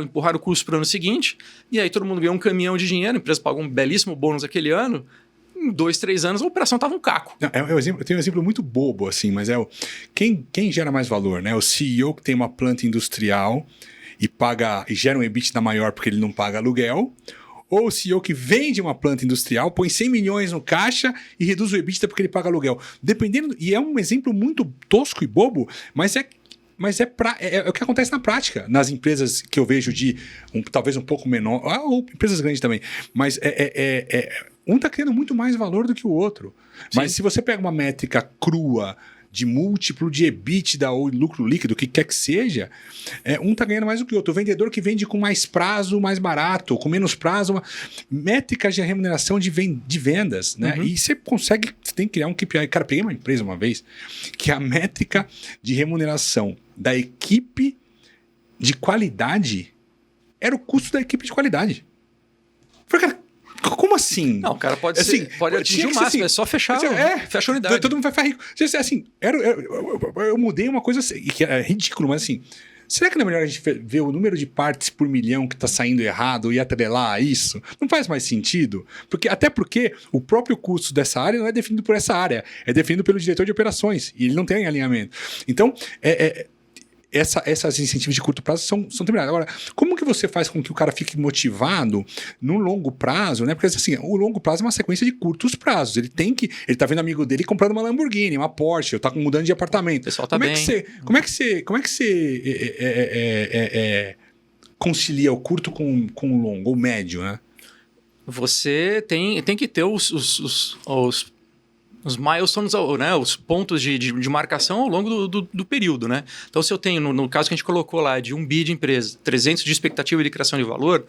empurraram o custo para o ano seguinte, e aí todo mundo ganhou um caminhão de dinheiro, a empresa pagou um belíssimo bônus aquele ano. Em 2, 3 anos a operação estava um caco. Eu tenho um exemplo muito bobo, assim, mas quem gera mais valor, né? O CEO que tem uma planta industrial e gera um EBITDA maior porque ele não paga aluguel, ou o CEO que vende uma planta industrial, põe 100 milhões no caixa e reduz o EBITDA porque ele paga aluguel. Dependendo, e é um exemplo muito tosco e bobo, mas é o que acontece na prática, nas empresas que eu vejo talvez um pouco menor, ou empresas grandes também, mas um está criando muito mais valor do que o outro. Sim. Mas se você pega uma métrica crua de múltiplo de EBITDA ou lucro líquido, o que quer que seja, um está ganhando mais do que o outro. O vendedor que vende com mais prazo, mais barato, com menos prazo, métricas de remuneração de vendas, né? Uhum. E você tem que criar um KPI. Cara, peguei uma empresa uma vez que a métrica de remuneração da equipe de qualidade era o custo da equipe de qualidade. Eu falei, cara, como Como assim? Não, o cara pode, assim, pode atingir o máximo, assim, é só fechar, fecha a unidade. Todo mundo vai ficar rico. Assim, eu mudei uma coisa que é ridículo, mas assim, será que não é melhor a gente ver o número de partes por milhão que está saindo errado e atrelar a isso? Não faz mais sentido? Até porque o próprio custo dessa área não é definido por essa área, é definido pelo diretor de operações, e ele não tem alinhamento. Então, essas incentivos de curto prazo são terminados. Agora, como que você faz com que o cara fique motivado no longo prazo, né? Porque assim, o longo prazo é uma sequência de curtos prazos. Ele tá vendo amigo dele comprando uma Lamborghini, uma Porsche, ou tá mudando de apartamento. O pessoal tá bem. Como é que você concilia o curto com o longo, ou médio, né? Você tem que ter os milestones, né, os pontos de marcação ao longo do período, né? Então, se eu tenho, no caso que a gente colocou lá, de 1 bi de empresa, 300 de expectativa de criação de valor,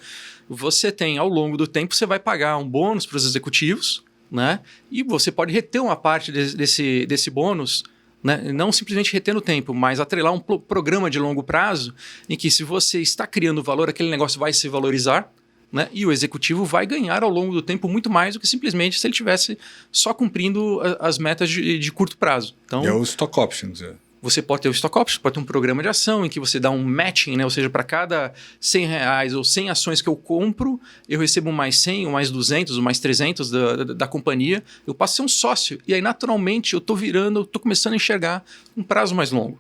você tem, ao longo do tempo, você vai pagar um bônus para os executivos, né? E você pode reter uma parte desse bônus, né? Não simplesmente reter no tempo, mas atrelar um programa de longo prazo em que, se você está criando valor, aquele negócio vai se valorizar, né? E o executivo vai ganhar ao longo do tempo muito mais do que simplesmente se ele estivesse só cumprindo as metas de curto prazo. Então, é o stock options. Você pode ter o stock options, pode ter um programa de ação em que você dá um matching, né? Ou seja, para cada R$100 ou 100 ações que eu compro, eu recebo mais 100, ou mais 200, ou mais 300 da companhia. Eu passo a ser um sócio. E aí, naturalmente, eu estou começando a enxergar um prazo mais longo.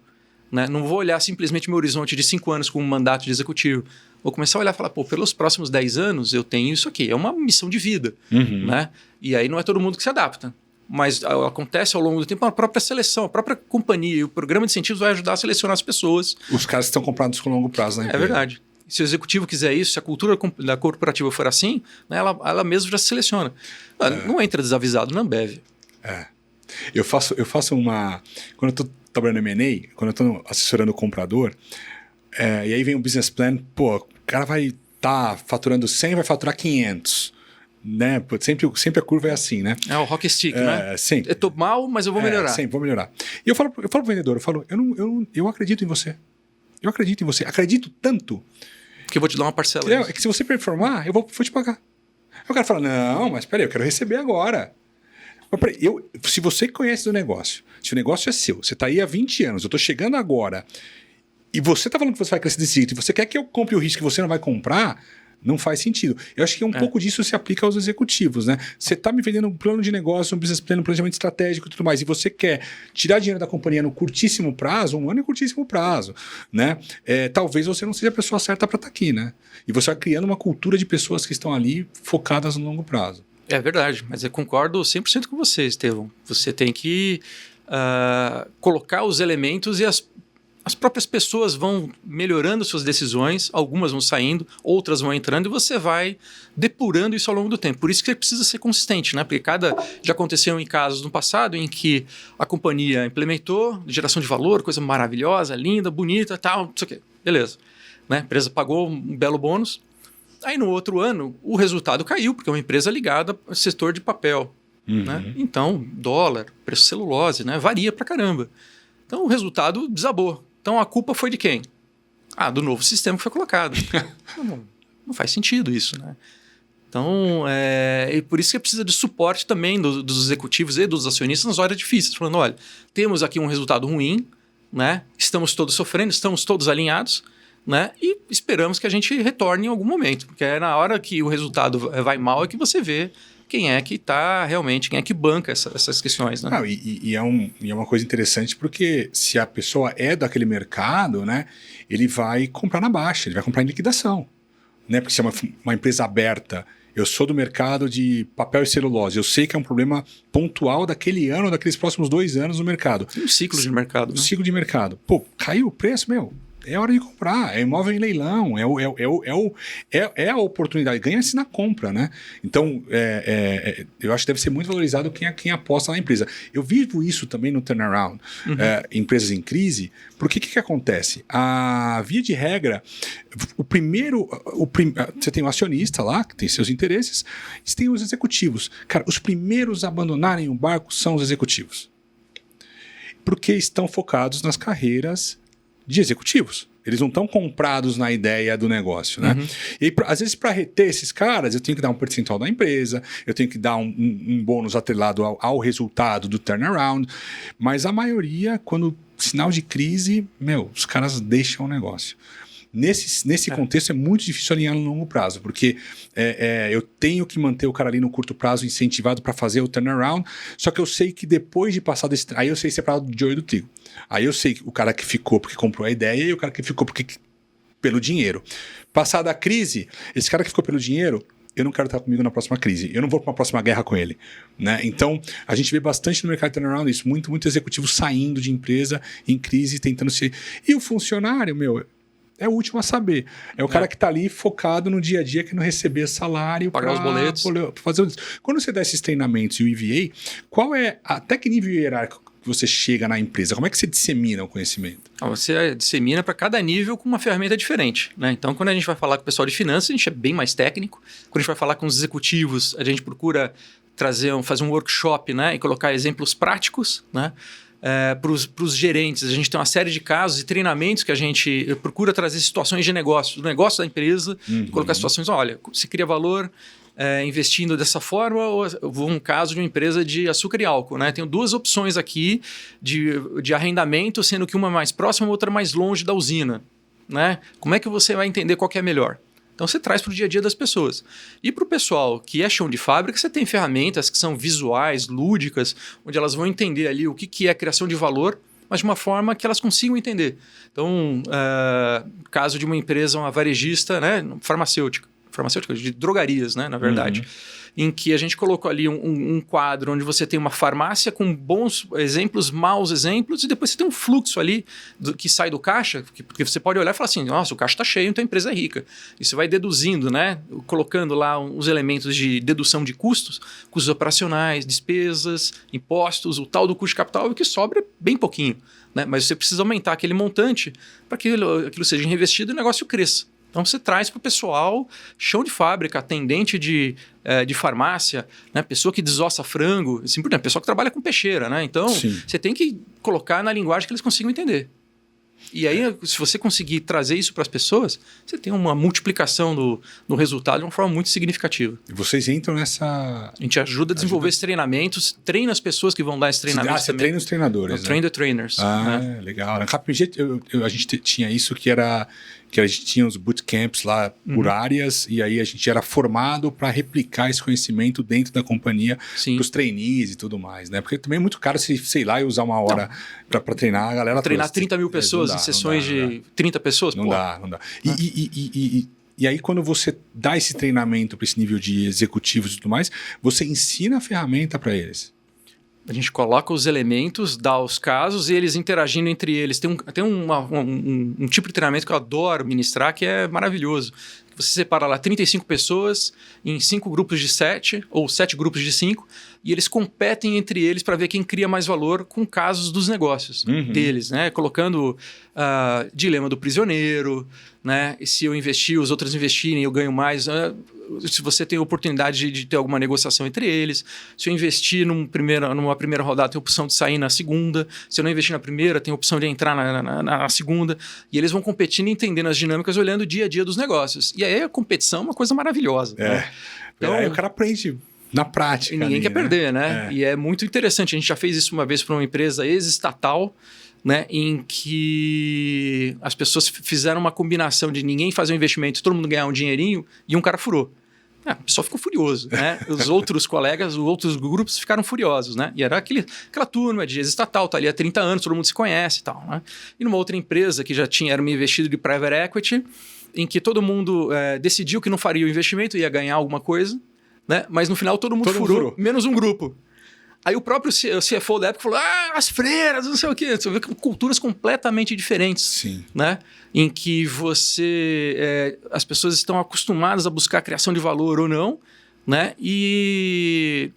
Né? Não vou olhar simplesmente meu horizonte de 5 anos como um mandato de executivo. Vou começar a olhar e falar, pelos próximos 10 anos eu tenho isso aqui. É uma missão de vida. Uhum. Né? E aí não é todo mundo que se adapta. Mas acontece ao longo do tempo a própria seleção, a própria companhia e o programa de incentivos vai ajudar a selecionar as pessoas. Os caras estão comprados com longo prazo na empresa. É verdade. Se o executivo quiser isso, se a cultura da corporativa for assim, né, ela mesma já se seleciona. Não entra desavisado na Ambev. Eu faço uma... Quando eu estou trabalhando no M&A, quando eu estou assessorando o comprador, e aí vem o business plan, o cara vai estar faturando 100, vai faturar 500. Né? Sempre a curva é assim, né? É o hockey stick, né? Sempre. Eu tô mal, mas eu vou melhorar. Sempre, vou melhorar. E eu falo pro vendedor, eu acredito em você. Eu acredito em você. Acredito tanto que eu vou te dar uma parcela. É que se você performar, eu vou te pagar. Aí o cara fala, não, mas peraí, eu quero receber agora. Mas peraí, se você conhece do negócio, se o negócio é seu, você está aí há 20 anos, eu estou chegando agora, e você está falando que você vai crescer desse jeito, e você quer que eu compre o risco que você não vai comprar, não faz sentido. Eu acho que um pouco disso se aplica aos executivos, né? Você está me vendendo um plano de negócio, um business plan, um planejamento estratégico e tudo mais, e você quer tirar dinheiro da companhia no curtíssimo prazo, um ano é curtíssimo prazo, né? Talvez você não seja a pessoa certa para estar aqui, né? E você vai criando uma cultura de pessoas que estão ali focadas no longo prazo. É verdade, mas eu concordo 100% com você, Estevão. Você tem que colocar os elementos e as próprias pessoas vão melhorando suas decisões, algumas vão saindo, outras vão entrando e você vai depurando isso ao longo do tempo. Por isso que você precisa ser consistente, né? Porque já aconteceu em casos no passado em que a companhia implementou geração de valor, coisa maravilhosa, linda, bonita, tal, não sei o quê. Beleza. Né? A empresa pagou um belo bônus. Aí no outro ano o resultado caiu, porque é uma empresa ligada ao setor de papel. Uhum. Né? Então, dólar, preço de celulose, né? Varia pra caramba. Então o resultado desabou. Então a culpa foi de quem? Do novo sistema que foi colocado. Não faz sentido isso, né? Então, e por isso que precisa de suporte também dos executivos e dos acionistas nas horas difíceis. Falando, olha, temos aqui um resultado ruim, né? Estamos todos sofrendo, estamos todos alinhados, né? E esperamos que a gente retorne em algum momento. Porque é na hora que o resultado vai mal é que você vê quem é que está realmente, quem é que banca essas questões, né? E é uma coisa interessante porque se a pessoa é daquele mercado, né, ele vai comprar na baixa, ele vai comprar em liquidação, né? Porque se é uma empresa aberta, eu sou do mercado de papel e celulose, eu sei que é um problema pontual daquele ano, daqueles próximos 2 anos no mercado. Um ciclo de mercado. Um ciclo de mercado. Caiu o preço, é hora de comprar, é imóvel em leilão, é a oportunidade, ganha-se na compra, né? Então, eu acho que deve ser muito valorizado quem aposta na empresa. Eu vivo isso também no turnaround, empresas em crise, porque o que acontece? A via de regra, você tem o acionista lá, que tem seus interesses, e tem os executivos. Cara, os primeiros a abandonarem o barco são os executivos. Porque estão focados nas carreiras de executivos. Eles não estão comprados na ideia do negócio, né? E aí, às vezes, para reter esses caras, eu tenho que dar um percentual da empresa, eu tenho que dar um bônus atrelado ao resultado do turnaround, mas a maioria, quando sinal de crise, os caras deixam o negócio. Nesse contexto é muito difícil alinhar no longo prazo, porque eu tenho que manter o cara ali no curto prazo incentivado para fazer o turnaround, só que eu sei que depois de passar desse... Aí eu sei separar do joio do trigo. Aí eu sei o cara que ficou porque comprou a ideia e o cara que ficou pelo dinheiro. Passada a crise, esse cara que ficou pelo dinheiro, eu não quero estar comigo na próxima crise. Eu não vou para uma próxima guerra com ele, né? Então, a gente vê bastante no mercado de turnaround isso. Muito executivo saindo de empresa em crise, tentando se... E o funcionário, é o último a saber. É o cara que está ali focado no dia a dia, que não receber salário, pagar os boletos. Fazer... Quando você dá esses treinamentos e o EVA, até que nível hierárquico que você chega na empresa? Como é que você dissemina o conhecimento? Você dissemina para cada nível com uma ferramenta diferente, né? Então, quando a gente vai falar com o pessoal de finanças, a gente é bem mais técnico. Quando a gente vai falar com os executivos, a gente procura fazer um workshop, né? E colocar exemplos práticos, né? Para os gerentes, a gente tem uma série de casos e treinamentos que a gente procura trazer situações de negócio, do negócio da empresa, colocar situações, olha, se cria valor investindo dessa forma, ou um caso de uma empresa de açúcar e álcool, né? Tenho duas opções aqui de arrendamento, sendo que uma mais próxima e outra mais longe da usina, né? Como é que você vai entender qual que é melhor? Então, você traz para o dia a dia das pessoas. E para o pessoal que é chão de fábrica, você tem ferramentas que são visuais, lúdicas, onde elas vão entender ali o que é criação de valor, mas de uma forma que elas consigam entender. Então, caso de uma empresa, uma varejista, né, farmacêutica, de drogarias, né, na verdade, em que a gente colocou ali um quadro onde você tem uma farmácia com bons exemplos, maus exemplos, e depois você tem um fluxo ali que sai do caixa, porque você pode olhar e falar assim, nossa, o caixa está cheio, então a empresa é rica. E você vai deduzindo, né, colocando lá os elementos de dedução de custos operacionais, despesas, impostos, o tal do custo de capital, e o que sobra é bem pouquinho, né? Mas você precisa aumentar aquele montante para que aquilo seja reinvestido e o negócio cresça. Então, você traz para o pessoal chão de fábrica, atendente de farmácia, né? Pessoa que desossa frango, assim, por exemplo, pessoa que trabalha com peixeira, né? Então, você tem que colocar na linguagem que eles consigam entender. E aí, se você conseguir trazer isso para as pessoas, você tem uma multiplicação do resultado de uma forma muito significativa. E vocês entram nessa... A gente ajuda a desenvolver esses treinamentos, treina as pessoas que vão dar esses treinamentos. Você treina os treinadores, né? Train the trainers. Né? Legal. Na KPMG, a gente tinha isso que a gente tinha os bootcamps lá por áreas, e aí a gente era formado para replicar esse conhecimento dentro da companhia para os trainees e tudo mais, né? Porque também é muito caro se, sei lá, e usar uma hora para treinar a galera. Treinar 30 mil pessoas em sessões de 30 pessoas? Não dá. E aí, quando você dá esse treinamento para esse nível de executivos e tudo mais, você ensina a ferramenta para eles. A gente coloca os elementos, dá os casos e eles interagindo entre eles. Tem um tipo de treinamento que eu adoro ministrar, que é maravilhoso. Você separa lá 35 pessoas em 5 grupos de 7 ou 7 grupos de 5 e eles competem entre eles para ver quem cria mais valor com casos dos negócios deles, né? Colocando dilema do prisioneiro, né? E se eu investir, os outros investirem, eu ganho mais. Se você tem a oportunidade de ter alguma negociação entre eles. Se eu investir numa primeira rodada, tem a opção de sair na segunda. Se eu não investir na primeira, tem a opção de entrar na segunda. E eles vão competindo e entendendo as dinâmicas, olhando o dia a dia dos negócios. E aí a competição é uma coisa maravilhosa. Né? Então, aí o cara aprende na prática. E ninguém quer perder, né? E é muito interessante. A gente já fez isso uma vez para uma empresa ex-estatal, né, em que as pessoas fizeram uma combinação de ninguém fazer um investimento, todo mundo ganhar um dinheirinho, e um cara furou. O pessoal ficou furioso, né? Os outros colegas, os outros grupos ficaram furiosos, né? E era aquela turma de ex-estatal, tá ali há 30 anos, todo mundo se conhece e tal, né? E numa outra empresa que já era uma investida de private equity, em que todo mundo decidiu que não faria o investimento, ia ganhar alguma coisa, né? Mas no final todo mundo furou, menos um grupo. Aí o próprio CFO da época falou, as freiras, não sei o quê. Você vê que culturas completamente diferentes. Sim. Né? Em que as pessoas estão acostumadas a buscar a criação de valor ou não, né? E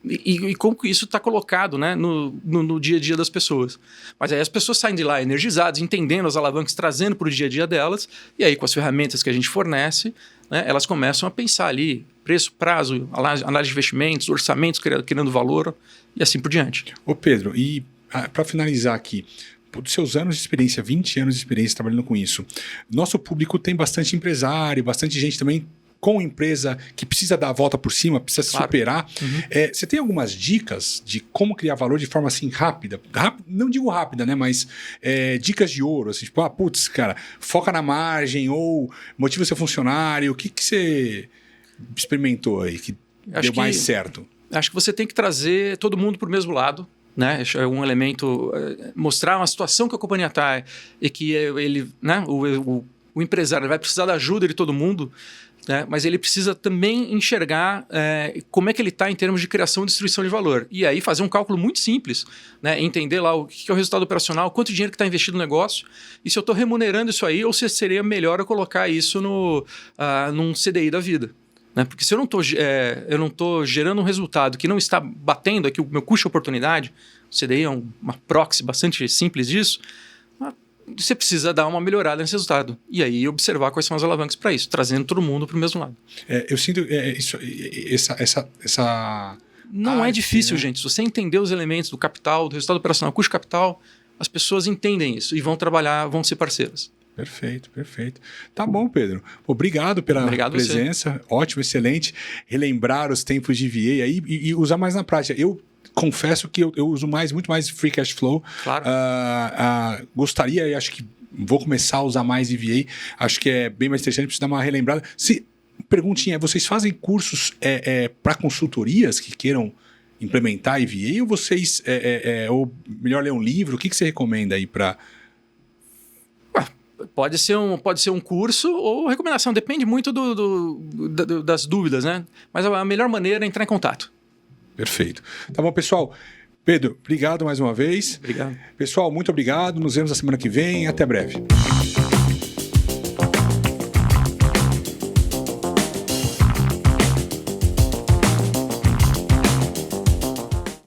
como que isso está colocado, né? no dia a dia das pessoas. Mas aí as pessoas saem de lá energizadas, entendendo as alavancas, trazendo para o dia a dia delas, e aí com as ferramentas que a gente fornece, né, elas começam a pensar ali, preço, prazo, análise de investimentos, orçamentos criando valor e assim por diante. Ô Pedro, e para finalizar aqui, dos seus anos de experiência, 20 anos de experiência trabalhando com isso, nosso público tem bastante empresário, bastante gente também com empresa que precisa dar a volta por cima, precisa se superar. Você tem algumas dicas de como criar valor de forma assim rápida? Não digo rápida, né? Mas dicas de ouro, assim, tipo, putz, cara, foca na margem ou motiva seu funcionário. O que você experimentou aí que deu mais certo? Acho que você tem que trazer todo mundo para o mesmo lado. Né? É um elemento, mostrar uma situação que a companhia está e que ele, né? O empresário vai precisar da ajuda de todo mundo, né? Mas ele precisa também enxergar como é que ele está em termos de criação e distribuição de valor. E aí fazer um cálculo muito simples, né? Entender lá o que é o resultado operacional, quanto dinheiro que está investido no negócio, e se eu estou remunerando isso aí, ou se seria melhor eu colocar isso num CDI da vida. Né? Porque se eu não estou gerando um resultado que não está batendo aqui o meu custo de oportunidade, o CDI é uma proxy bastante simples disso, você precisa dar uma melhorada nesse resultado. E aí observar quais são as alavancas para isso, trazendo todo mundo para o mesmo lado. Eu sinto essa não é difícil, né? Gente. Se você entender os elementos do capital, do resultado operacional, custo de capital, as pessoas entendem isso e vão trabalhar, vão ser parceiras. Perfeito, perfeito. Tá bom, Pedro. Obrigado pela presença. Você. Ótimo, excelente. Relembrar os tempos de VA aí e usar mais na prática. Eu confesso que eu uso muito mais Free Cash Flow. Claro. Gostaria, e acho que vou começar a usar mais EVA. Acho que é bem mais interessante, preciso dar uma relembrada. Perguntinha, vocês fazem cursos para consultorias que queiram implementar EVA ou vocês, ou melhor, ler um livro? O que você recomenda aí para... Pode ser um curso ou recomendação, depende muito das dúvidas, né? Mas a melhor maneira é entrar em contato. Perfeito. Tá bom, pessoal. Pedro, obrigado mais uma vez. Obrigado. Pessoal, muito obrigado. Nos vemos na semana que vem. Até breve.